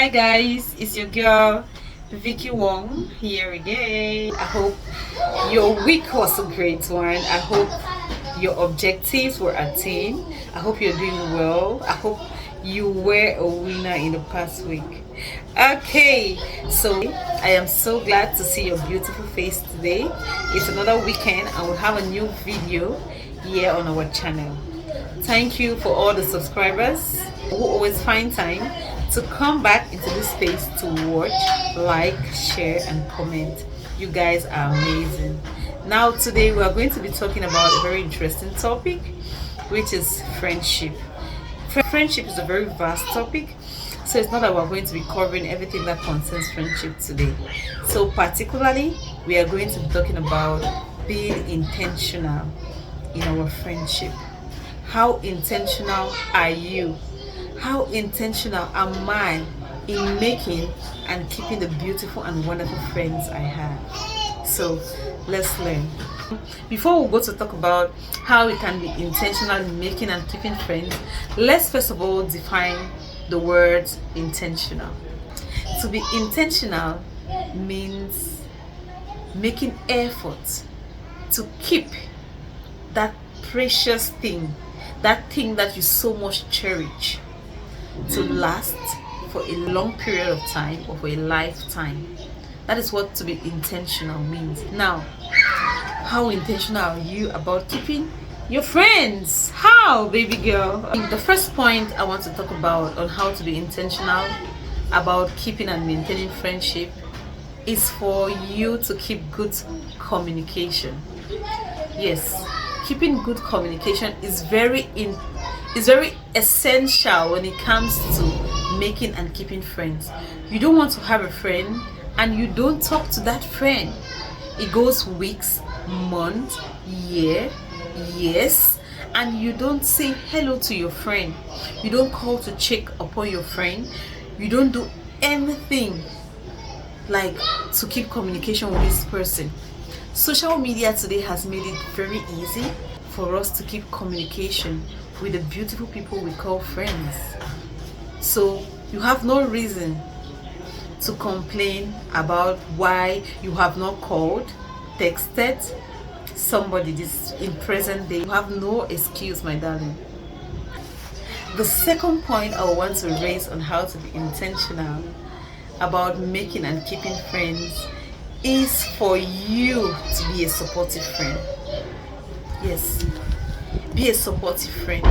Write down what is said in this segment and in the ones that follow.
Hi guys, it's your girl Vicky Wong here again. I hope your week was a great one. I hope your objectives were attained. I hope you're doing well. I hope you were a winner in the past week. Okay, so I am so glad to see your beautiful face today. It's another weekend and we'll have a new video here on our channel. Thank you for all the subscribers who always find time to come back into this space to watch, like, share and comment. You guys are amazing. Now today we are going to be talking about a very interesting topic, which is friendship. Friendship is a very vast topic, so it's not that we're going to be covering everything that concerns friendship today. So particularly we are going to be talking about being intentional in our friendship. How intentional are you? How intentional am I in making and keeping the beautiful and wonderful friends I have? So let's learn. Before we go to talk about how we can be intentional in making and keeping friends, let's first of all define the word intentional. To be intentional means making effort to keep that precious thing, that thing that you so much cherish, to last for a long period of time or for a lifetime. That is what to be intentional means. Now, how intentional are you about keeping your friends? How, baby girl? The first point I want to talk about on how to be intentional about keeping and maintaining friendship is for you to keep good communication. Yes, keeping good communication is very essential when it comes to making and keeping friends. You don't want to have a friend and you don't talk to that friend. It goes weeks, months, years, and you don't say hello to your friend. You don't call to check upon your friend. You don't do anything like to keep communication with this person. Social media today has made it very easy for us to keep communication with the beautiful people we call friends. So you have no reason to complain about why you have not called, texted somebody this in present day. You have no excuse, my darling. The second point I want to raise on how to be intentional about making and keeping friends is for you to be a supportive friend. Yes, be a supportive friend.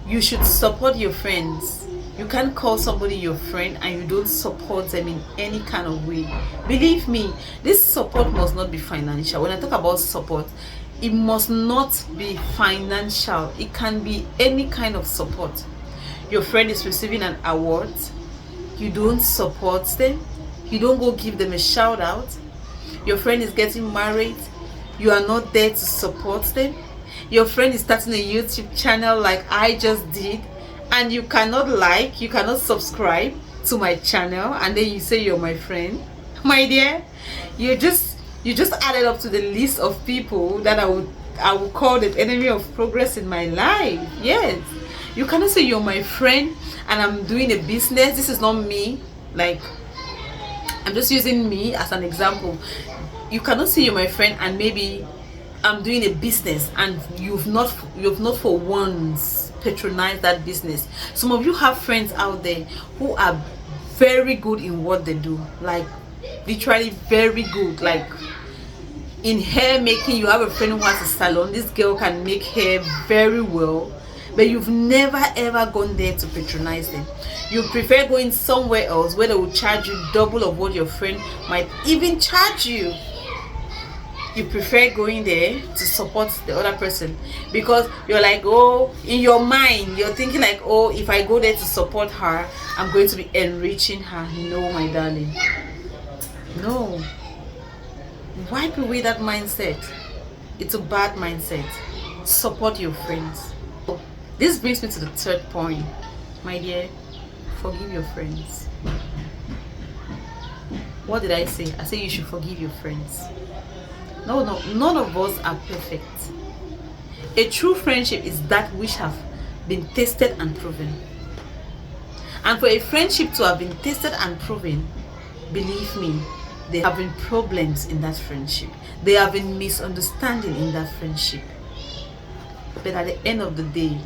You should support your friends. You can't call somebody your friend and you don't support them in any kind of way. Believe me, this support must not be financial. When I talk about support, it must not be financial. It can be any kind of support. Your friend is receiving an award, you don't support them, you don't go give them a shout out. Your friend is getting married, you are not there to support them. Your friend is starting a YouTube channel like I just did, and you cannot subscribe to my channel, and then you say you're my friend. My dear, you just added up to the list of people that I would call the enemy of progress in my life. Yes, you cannot say you're my friend and I'm doing a business. This is not me. Like, I'm just using me as an example. You cannot say you're my friend and maybe I'm doing a business and you've not for once patronized that business. Some of you have friends out there who are very good in what they do, like literally very good. Like in hair making, you have a friend who has a salon. This girl can make hair very well, but you've never ever gone there to patronize them. You prefer going somewhere else where they will charge you double of what your friend might even charge you. You prefer going there to support the other person because you're like, oh, in your mind you're thinking like, oh, if I go there to support her, I'm going to be enriching her. No, my darling, no. Wipe away that mindset. It's a bad mindset. Support your friends. This brings me to the third point, my dear. Forgive your friends. What did I say? I said you should forgive your friends. No, none of us are perfect. A true friendship is that which have been tested and proven. And for a friendship to have been tested and proven, believe me, there have been problems in that friendship. There have been misunderstanding in that friendship. But at the end of the day,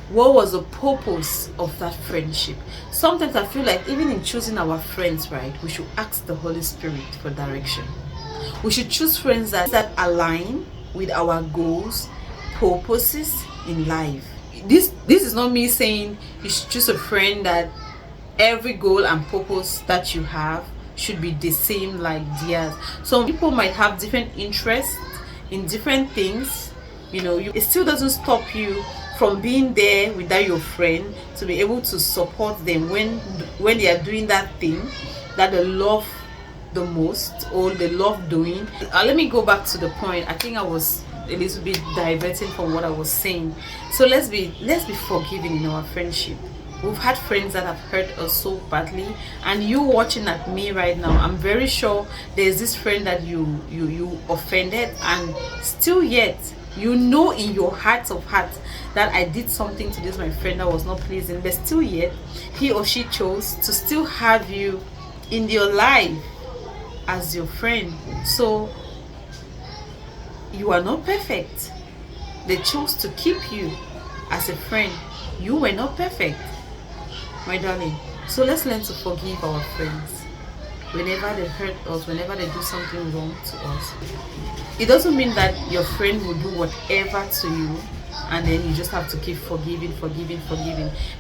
what was the purpose of that friendship? Sometimes I feel like even in choosing our friends, right, we should ask the Holy Spirit for direction. We should choose friends that align with our goals, purposes in life. This is not me saying you should choose a friend that every goal and purpose that you have should be the same like theirs. Some people might have different interests in different things. It still doesn't stop you from being there with your friend to be able to support them when they are doing that thing that they love the most or they love doing. Let me go back to the point. I think I was a little bit diverting from what I was saying. So let's be forgiving in our friendship. We've had friends that have hurt us so badly, and you watching at me right now, I'm very sure there's this friend that you offended, and still yet in your heart of hearts that I did something to this my friend that was not pleasing, but still yet he or she chose to still have you in your life as your friend. So you are not perfect. They chose to keep you as a friend. You were not perfect, my darling. So let's learn to forgive our friends whenever they hurt us, whenever they do something wrong to us. It doesn't mean that your friend will do whatever to you and then you just have to keep forgiving,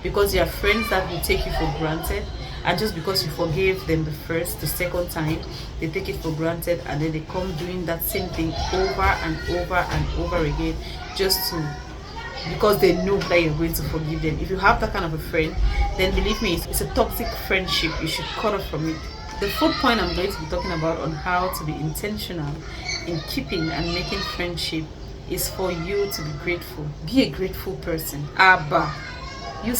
because there are friends that will take you for granted, and just because you forgave them the second time, they take it for granted, and then they come doing that same thing over and over and over again, because they know that you're going to forgive them. If you have that kind of a friend, then believe me, it's a toxic friendship. You should cut off from it. The fourth point I'm going to be talking about on how to be intentional in keeping and making friendship is for you to be grateful. Be a grateful person. Abba, you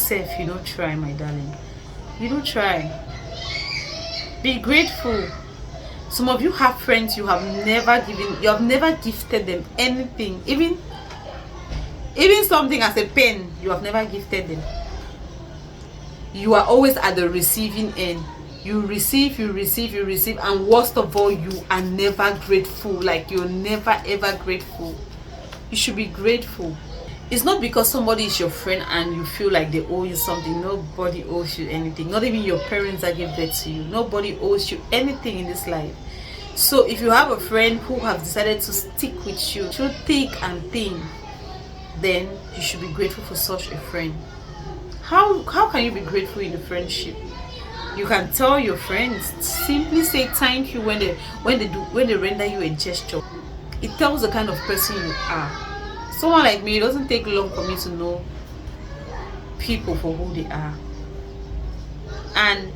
don't try, my darling. You don't try. Be grateful. Some of you have friends you have never gifted them anything, even something as a pen. You have never gifted them. You are always at the receiving end. You receive, and worst of all, you are never grateful. Like, you're never ever grateful. You should be grateful. It's not because somebody is your friend and you feel like they owe you something. Nobody owes you anything. Not even your parents that gave birth to you. Nobody owes you anything in this life. So if you have a friend who have decided to stick with you through thick and thin, then you should be grateful for such a friend. How can you be grateful in a friendship? You can tell your friends, simply say thank you when they render you a gesture. It tells the kind of person you are. Someone like me, it doesn't take long for me to know people for who they are. And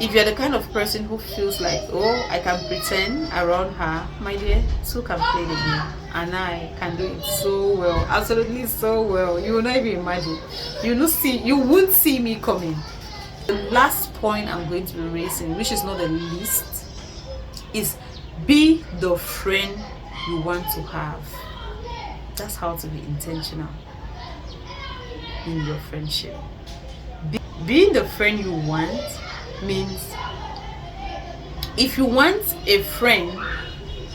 if you're the kind of person who feels like, oh, I can pretend around her, my dear, two can play the game, and I can do it so well, absolutely so well. You will not even imagine. You won't see me coming. The last point I'm going to be raising, which is not the least, is be the friend you want to have. That's how to be intentional in your friendship. Being the friend you want means, if you want a friend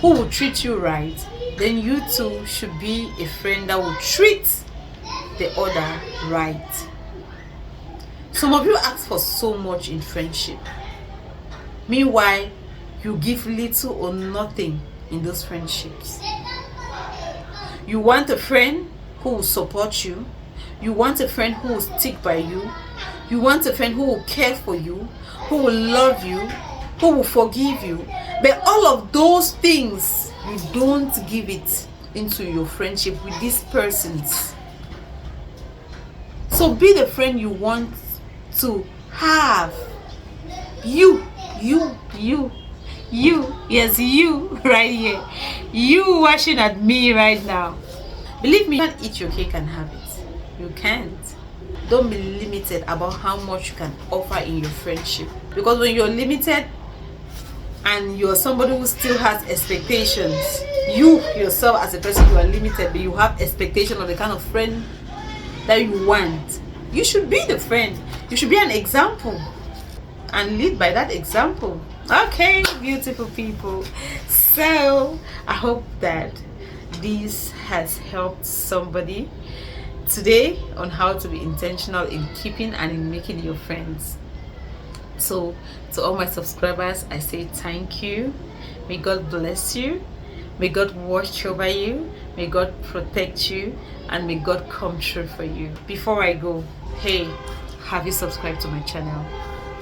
who will treat you right, then you too should be a friend that will treat the other right. Some of you ask for so much in friendship. Meanwhile, you give little or nothing in those friendships. You want a friend who will support you. You want a friend who will stick by you. You want a friend who will care for you, who will love you, who will forgive you. But all of those things, you don't give it into your friendship with these persons. So be the friend you want to have. Yes, you right here. You watching at me right now. Believe me, you can't eat your cake and have it. You can't. Don't be limited about how much you can offer in your friendship. Because when you're limited and you're somebody who still has expectations, you yourself as a person, you are limited, but you have expectation of the kind of friend that you want. You should be the friend. You should be an example and lead by that example. Okay, beautiful people. So I hope that this has helped somebody today on how to be intentional in keeping and in making your friends. So to all my subscribers, I say thank you. May God bless you. May God watch over you. May God protect you. And may God come true for you. Before I go, hey, have you subscribed to my channel?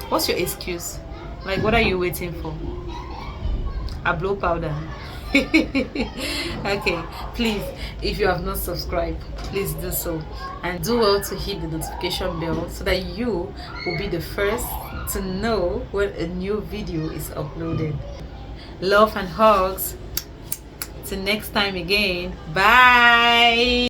What's your excuse? Like, what are you waiting for? A blow powder. Okay, please, if you have not subscribed, please do so, and do well to hit the notification bell so that you will be the first to know when a new video is uploaded. Love and hugs. Till next time again. Bye.